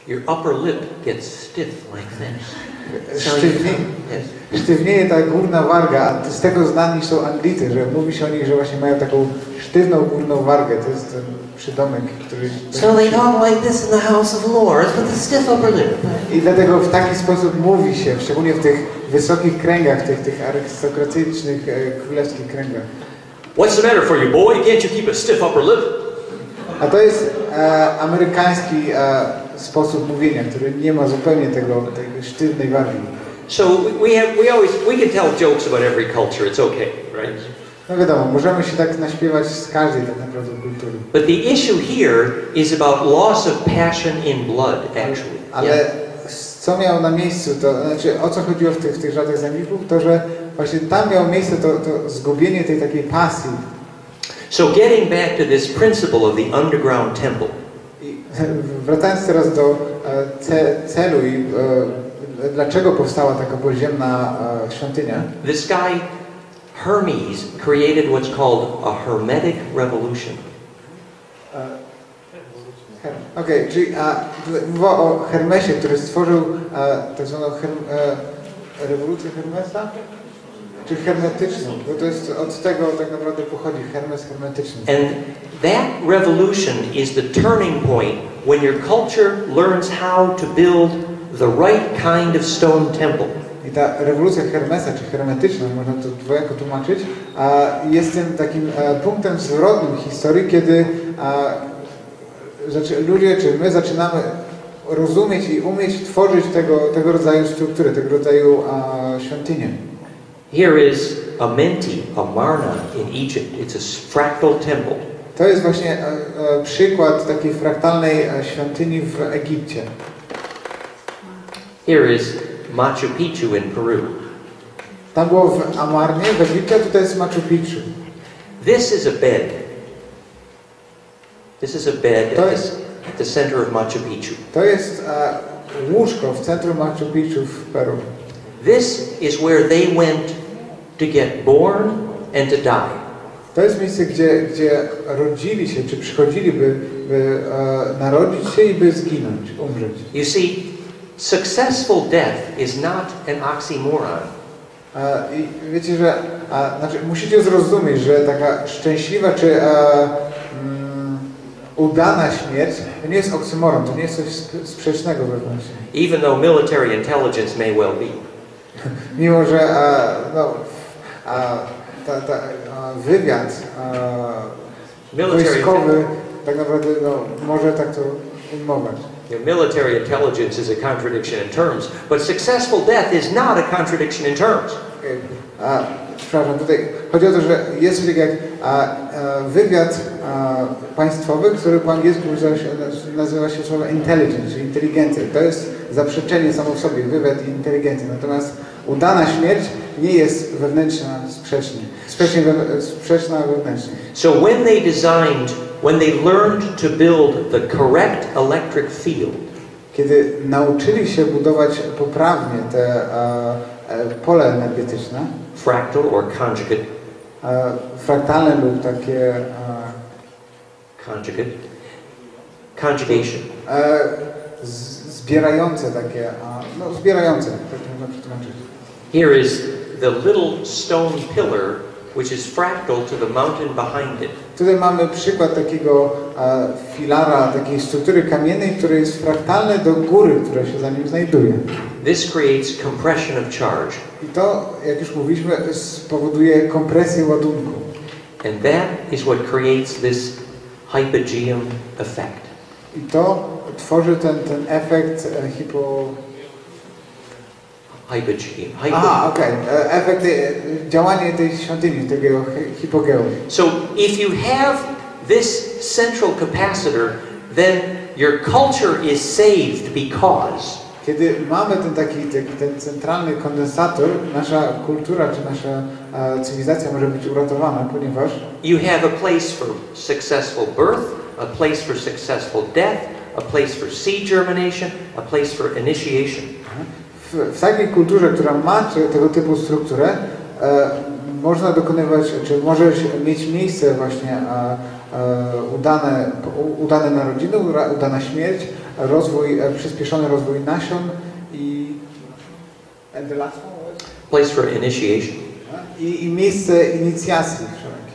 your upper lip gets stiff like this. Sztywnieje ta górna warga, a z tego znani są Anglicy, że mówi się o nich, że właśnie mają taką sztywną górną wargę. To jest ten przydomek, który... So they talk like this in the house of lords with a stiff upper lip. I dlatego w taki sposób mówi się, szczególnie w tych wysokich kręgach, tych arystokratycznych, królewskich kręgach. What's the matter for you, boy? Can't you keep a stiff upper lip? A to jest amerykański sposób mówienia, który nie ma zupełnie tej sztywnej wargi. So we can tell jokes about every culture. It's okay, right? No wiadomo, możemy się tak naśpiewać z każdej tak naprawdę kultury. But the issue here is about loss of passion in blood, actually. Ale co miało na miejscu, to znaczy o co chodziło w tych żartach z Anglików, to że właśnie tam miało miejsce to zgubienie tej takiej pasji. So getting back to this principle of the underground temple. I wracając teraz do celu i dlaczego powstała taka podziemna świątynia? This guy Hermes created what's called a hermetic revolution. Okej, czyli mowa o Hermesie, który stworzył tak zwaną rewolucję Hermesa? Czy hermetyczną, bo to jest od tego tak naprawdę pochodzi Hermes hermetyczny. And that revolution is the turning point when your culture learns how to build the right kind of stone temple. I ta rewolucja Hermesa, czy hermetyczna, można to dwojako tłumaczyć, jest tym takim punktem zwrotnym historii, kiedy ludzie, czy my zaczynamy rozumieć i umieć tworzyć tego rodzaju struktury, tego rodzaju świątynię. Here is Amenti, Amarna in Egypt. It's a fractal temple. To jest właśnie przykład takiej fraktalnej świątyni w Egipcie. Here is Machu Picchu in Peru. Tam było w Amarnie, w Egipcie, tutaj jest Machu Picchu. This is a bed. This is a bed at the center of Machu Picchu. To jest łóżko w centrum Machu Picchu w Peru. This is where they went to get born and to die. To jest miejsce, gdzie rodzili się, czy przychodzili, by narodzić się i by zginąć, umrzeć. You see, successful death is not an oxymoron. I wiecie, że znaczy, musicie zrozumieć, że taka szczęśliwa, czy udana śmierć to nie jest oksymoron, to nie jest coś sprzecznego wewnętrznie. Even though military intelligence may well be. Mimo, że wywiad wojskowy tak naprawdę może tak to ujmować. Military intelligence is a contradiction in terms, but successful death is not a contradiction in terms. Przepraszam, tutaj chodzi o to, że jest coś takiego jak wywiad państwowy, który po angielsku nazywa się słowo intelligence, czyli inteligencja. To jest zaprzeczenie samo w sobie, wywiad i inteligencja. Natomiast udana śmierć nie jest wewnętrzna sprzeczna wewnętrznie. So when they learned to build the correct electric field, kiedy nauczyli się budować poprawnie te pole energetyczne, fractal or conjugate, fraktalne lub takie conjugation, zbierające takie, zbierające, tak można przetłumaczyć. Here is the little stone pillar which is fractal to the mountain behind it. Tutaj mamy przykład takiego filara, takiej struktury kamiennej, która jest fraktalna do góry, która się za nim znajduje. This creates compression of charge. I to, jak już mówiliśmy, spowoduje kompresję ładunku. And that is what creates this hypogeum effect. I to tworzy ten efekt efekt działania tej świątyni, tego hipogeu. So if you have this central capacitor, then your culture is saved because kiedy mamy ten centralny kondensator, nasza kultura czy nasza cywilizacja może być uratowana, ponieważ you have a place for successful birth, a place for successful death, a place for seed germination, a place for initiation. W takiej kulturze, która ma tego typu strukturę, można dokonywać, czy może mieć miejsce właśnie udane narodziny, udana śmierć, przyspieszony rozwój nasion i and the last one was? Place for initiation. I miejsce inicjacji.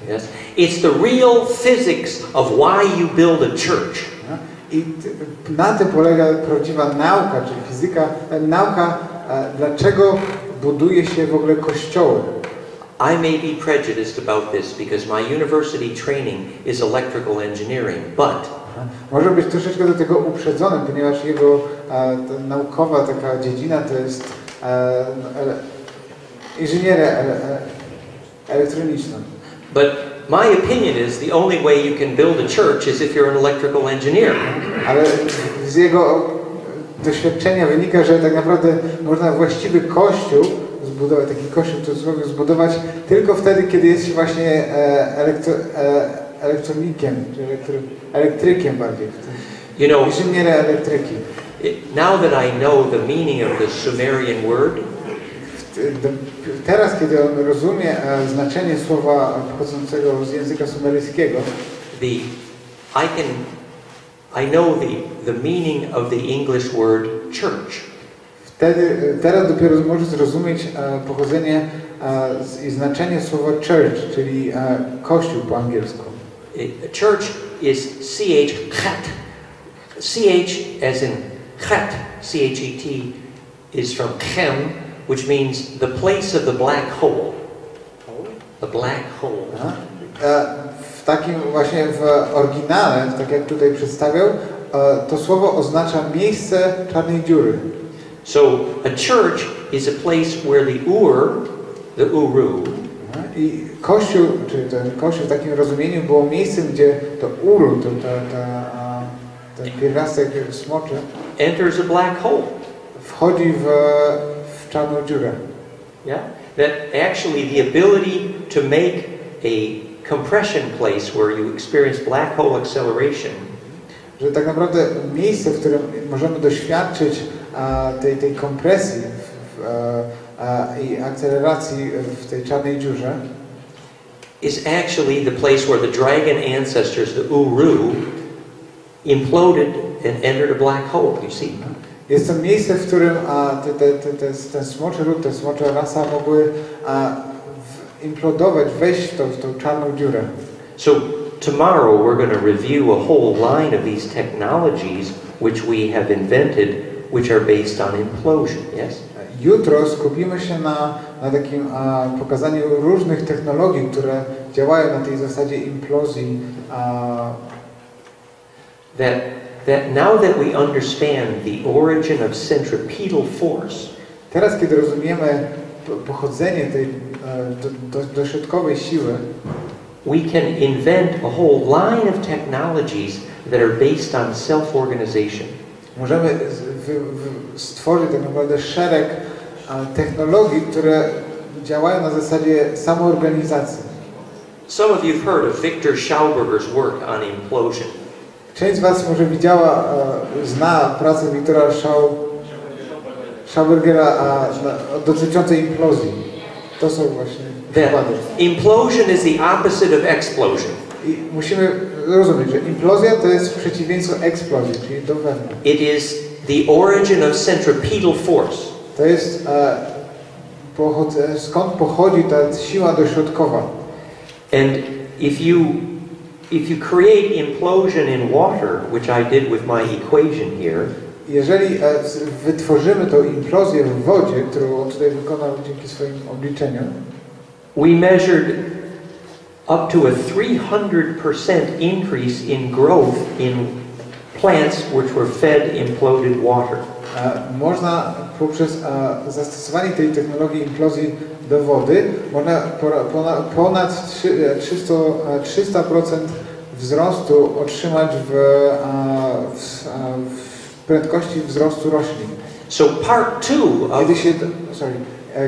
Yes. It's the real physics of why you build a church. I na tym polega prawdziwa nauka, czyli fizyka, nauka, dlaczego buduje się w ogóle kościoły. I may be prejudiced about this because my university training is electrical engineering, but może być troszeczkę do tego uprzedzony, ponieważ jego naukowa taka dziedzina to jest inżynieria elektroniczna. But my opinion is the only way you can build a church is if you're an electrical engineer. Ale z jego doświadczenia wynika, że tak naprawdę można właściwy kościół zbudować, taki kościół w cudzysłowie zbudować tylko wtedy, kiedy jest się właśnie elektronikiem, czy elektrykiem bardziej. You know, inżynierem elektryki. Now that I know the meaning of the Sumerian word, teraz, kiedy on rozumie znaczenie słowa pochodzącego z języka sumeryjskiego, I know the meaning of the English word church. Teraz dopiero może zrozumieć pochodzenie i znaczenie słowa church, czyli kościół po angielsku. Church is chat. Ch as in chat, C-H-E-T, is from chem, which means the place of the black hole. The black hole. W takim właśnie w oryginale, tak jak tutaj przedstawiał, to słowo oznacza miejsce czarnej dziury. So a church is a place where the uru, i kościół, czyli ten kościół w takim rozumieniu było miejscem, gdzie to uru, ten pierwiastek smoczy, enters a black hole. Wchodzi w czarną dziurę. Yeah? That actually the ability to make a compression place where you experience black hole acceleration. Że tak naprawdę miejsce, w którym możemy doświadczyć tej kompresji i akceleracji w tej czarnej dziurze, is actually the place where the dragon ancestors, the Uru, imploded and entered a black hole. You see? Jest to miejsce, w którym ten smoczy lud, ta smocza rasa mogły implodować, wejść w tą czarną dziurę. So tomorrow we're going to review a whole line of these technologies which we have invented, which are based on implosion. Yes? Jutro skupimy się na takim pokazaniu różnych technologii, które działają na tej zasadzie implozji. That now that we understand the origin of centripetal force, teraz kiedy rozumiemy pochodzenie tej dośrodkowej siły, we can invent a whole line of technologies that are based on self-organization. Możemy stworzyć tak naprawdę szereg technologii, które działają na zasadzie samoorganizacji. Some of you have heard of Victor Schauberger's work on implosion. Część z Was może widziała, zna pracę Wiktora Schaubergera dotyczącej implozji. To są właśnie przykłady. Implosion is the opposite of explosion. I musimy rozumieć, że implozja to jest przeciwieństwo eksplozji, czyli do wewnątrz. It is the origin of centripetal force. To jest skąd pochodzi ta siła dośrodkowa. And if you create implosion in water, which I did with my equation here, jeżeli wytworzymy tą implozję w wodzie, którą on tutaj wykonał dzięki swoim obliczeniom, we measured up to a 300% increase in growth in plants which were fed imploded water. Można poprzez zastosowanie tej technologii implozji do wody ponad 300% wzrostu otrzymać w prędkości wzrostu roślin. So part 2 of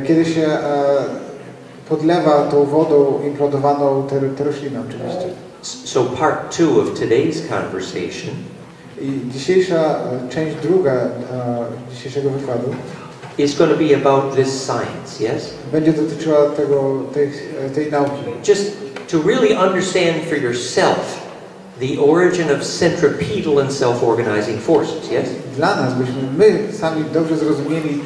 kiedy się podlewa tą wodą implodowaną te rośliny oczywiście. So part 2 of today's conversation i dzisiejsza część druga dzisiejszego wykładu is going to be about this science, yes? Będzie dotyczyła tej nauki. Just to really understand for yourself the origin of centripetal and self-organizing forces, yes? Dla nas, byśmy my sami dobrze zrozumieli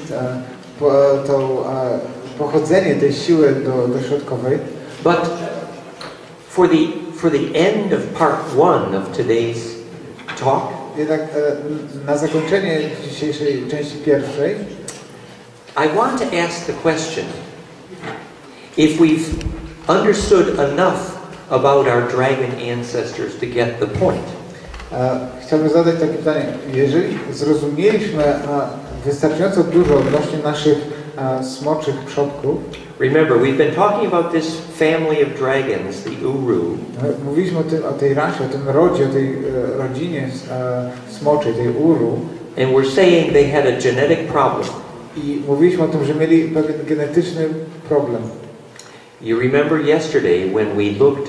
pochodzenie tej siły dośrodkowej. But for the end of part 1 of today's talk, jednak na zakończenie dzisiejszej części pierwszej, I want to ask the question: if we've understood enough about our dragon ancestors to get the point. Chciałbym zadać takie pytanie. Jeżeli zrozumieliśmy wystarczająco dużo odnośnie naszych smoczych przodków. Remember, we've been talking about this family of dragons, the Uru. Mówiliśmy o tej rasie, o tym rodzie, o tej rodzinie smoczej, tej Uru. And we're saying they had a genetic problem. I mówiliśmy o tym, że mieli pewien genetyczny problem. You remember yesterday when we looked,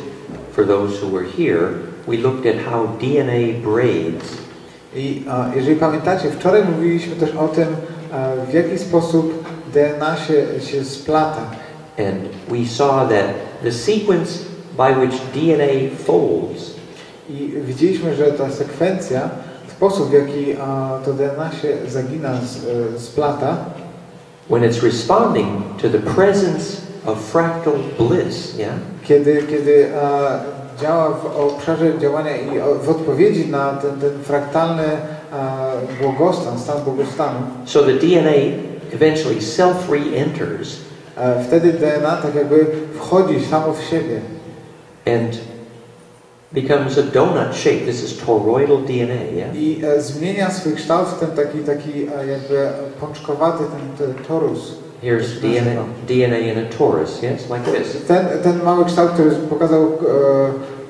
for those who were here, we looked at how DNA braids. I jeżeli pamiętacie, wczoraj mówiliśmy też o tym, w jaki sposób DNA się splata. And we saw that the sequence by which DNA folds. I widzieliśmy, że ta sekwencja, sposób w jaki to DNA się zagina, splata. When it's responding to the presence of fractal bliss, yeah? Kiedy działa w obszarze działania i w odpowiedzi na ten fraktalny błogostan, stan błogostanu. So the DNA eventually self-re-enters. Wtedy DNA tak jakby wchodzi samo w siebie. And becomes a donut shape. This is toroidal DNA, yeah? I zmienia swój kształt w ten taki jakby pączkowaty, ten torus. Here's DNA in a torus, yes, like this. Ten mały kształt, który pokazał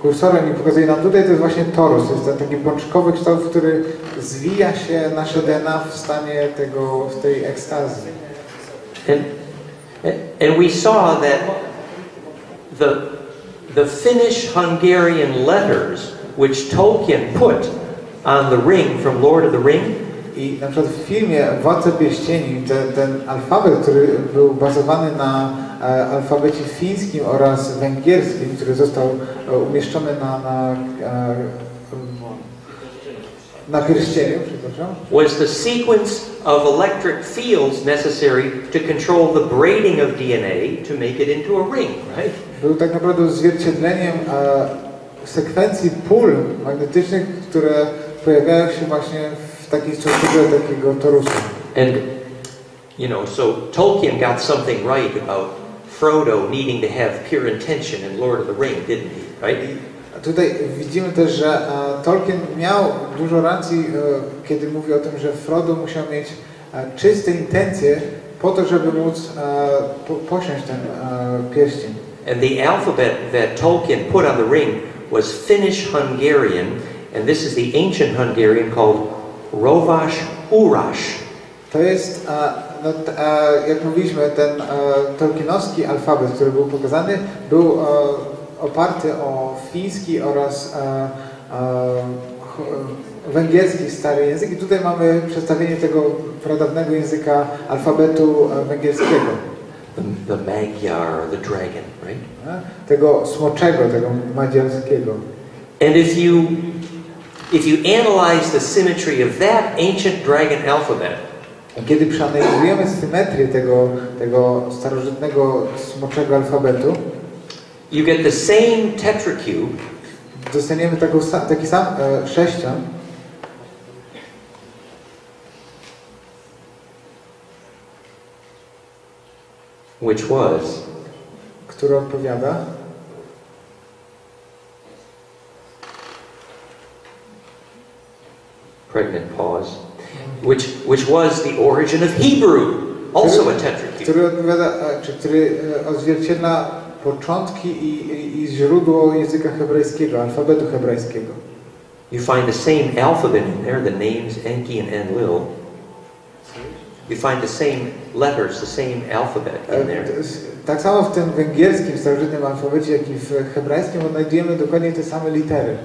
kursorem i pokazuje nam tutaj, to jest właśnie torus. To jest ten taki pączkowy kształt, który zwija się nasze DNA w stanie w tej ekstazji. And we saw that the Finnish-Hungarian letters which Tolkien put on the ring from Lord of the Ring. I na przykład w filmie Władca Pierścieni ten alfabet, który był bazowany na alfabecie fińskim oraz węgierskim, który został umieszczony na pierścieniu, przepraszam, was the sequence of electric fields necessary to control the braiding of DNA to make it into a ring, right? Był tak naprawdę odzwierciedleniem sekwencji pól magnetycznych, które pojawiają się właśnie w takiej strukturze takiego torusu. And you know, so Tolkien got something right about Frodo needing to have pure intention in Lord of the Ring, didn't he? Right? Tutaj widzimy też, że Tolkien miał dużo racji, kiedy mówi o tym, że Frodo musiał mieć czyste intencje po to, żeby móc posiąść ten pierścień. And the alphabet that Tolkien put on the ring was Finnish-Hungarian, and this is the ancient Hungarian called Rovás-Uraś. To jest, jak mówiliśmy, ten tolkienowski alfabet, który był pokazany, był oparty o fiński oraz węgierski stary język. I tutaj mamy przedstawienie tego pradawnego języka alfabetu węgierskiego. The Magyar, the dragon, right? Tego smoczego, tego madziarskiego. And if you analyze the symmetry of that ancient dragon alphabet, kiedy przeanalizujemy symetrię tego starożytnego smoczego alfabetu, you get the same tetracube, dostaniemy taki sam sześcian, which was, który odpowiada pregnant pause, which was the origin of Hebrew, also a tetracube. Który odpowiada, który odzwierciedla początki i źródło języka hebrajskiego, alfabetu hebrajskiego. You find the same alphabet in there, the names Enki and Enlil. You find the same letters, the same alphabet in there. Tak samo w tym węgierskim, starożytnym alfabecie, jak i w hebrajskim odnajdujemy dokładnie te same litery.